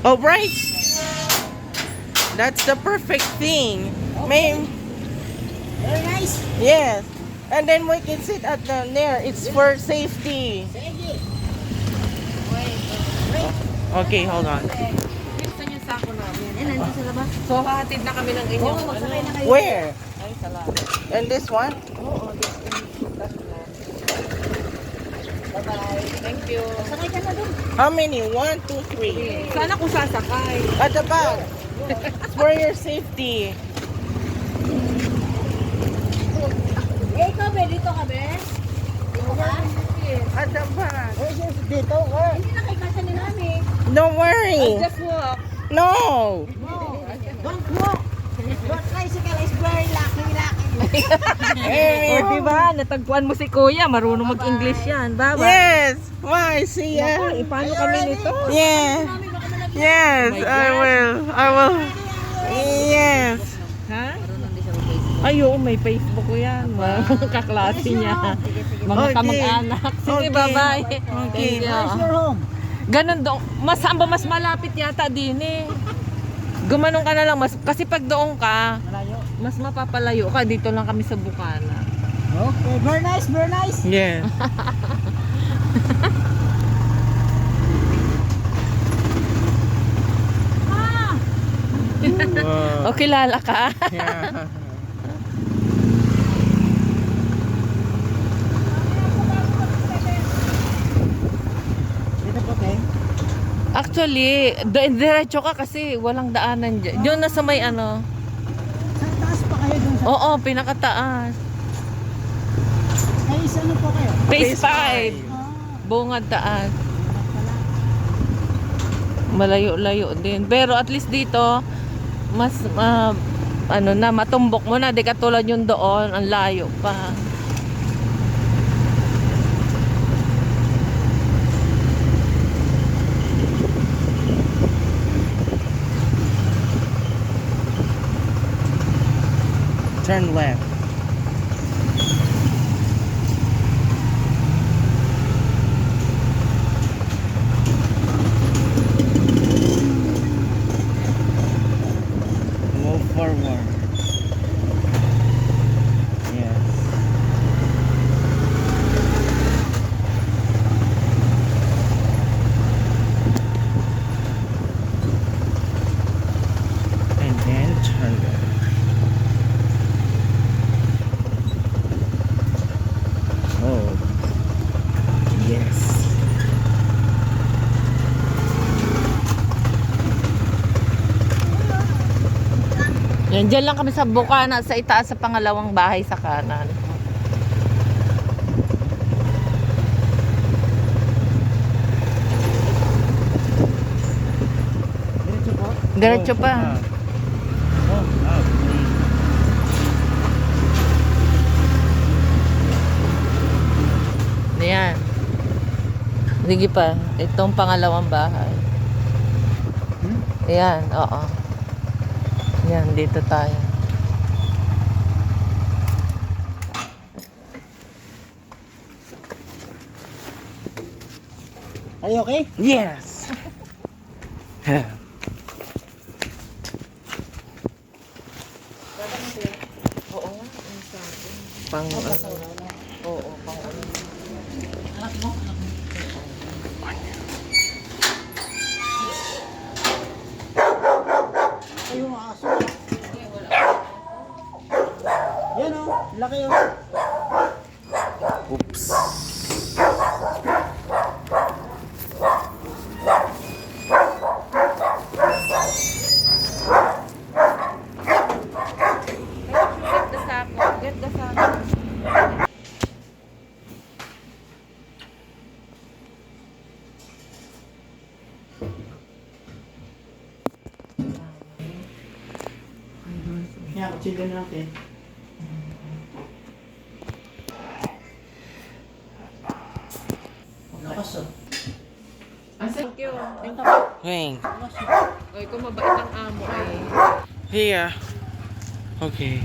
Oh, right. That's the perfect thing. May, Very nice. yes. And then we can sit at the there. It's for safety. Sige. Okay, hold on. Minsan yung sako namin. Nandito sa labas. So, hatid na kami ng Oo, inyong magsakay na kayo. Where? Ay, salamat. And this one? Oo, bye-bye. Thank you. Sakay ka na doon. How many? 1, 2, 3. Sana kung sasakay. At the back. It's for your safety. Ikaw, be, dito ka, be? Dito ka? At the back. Dito, hindi na kay kasa ni Nami. Don't worry. Just walk. No. No, don't walk. Your tricycle is very lucky. O, diba? Natagpuan mo si Kuya. Marunong mag-English yan. Bye-bye. Yes. Why? See ya. Naku, paano kami nito? Yeah. Yes, Oh my I God. will. I will. Yes. Ha? Ay, oo, may Facebook ko yan. Mga kaklase niya. Mga Okay. kamag-anak. Sige, Okay. bye-bye. Okay. Thank you. Where's your home? Ganun doon. Mas malapit yata din eh. Gumanong ka na lang. Kasi pag doon ka, Malayo. mas mapapalayo ka. Dito lang kami sa Bukana. Okay, very nice, very nice. Yeah. O, kilala ka? Yeah. Dito po, te. Actually, diretso ka kasi walang daanan dyan. Yung nasa may ano. Sa taas pa kayo dun sa... Oo, pinakataas. Ay, ano po kayo? Phase 5. Ah, Bungad taas. pala. Malayo-layo din. Pero at least dito, mas ano na, matumbok mo na. Di katulad yung doon, ang layo pa. Turn left. Move forward. Yes. And then turn left. Oh, yes. Yan, dyan lang kami sa Bukana, sa itaas sa pangalawang bahay sa kanan. Diretso po. Diretso pa. Oh, up. Ayan. Sige pa. Itong pangalawang bahay. Ayan, oo. Ayan, dito tayo. Are you okay? Yes. Oo nga, ang sabi. Pang ano. Oo, pang ano. Ay, yung aso. Yan o, laki o. Oops. Get the sako. Get the sako. Yan, kutsilyo na natin. Lakas o. Thank you. Wing. Ay, kung mabait ang amo eh. Here. Okay.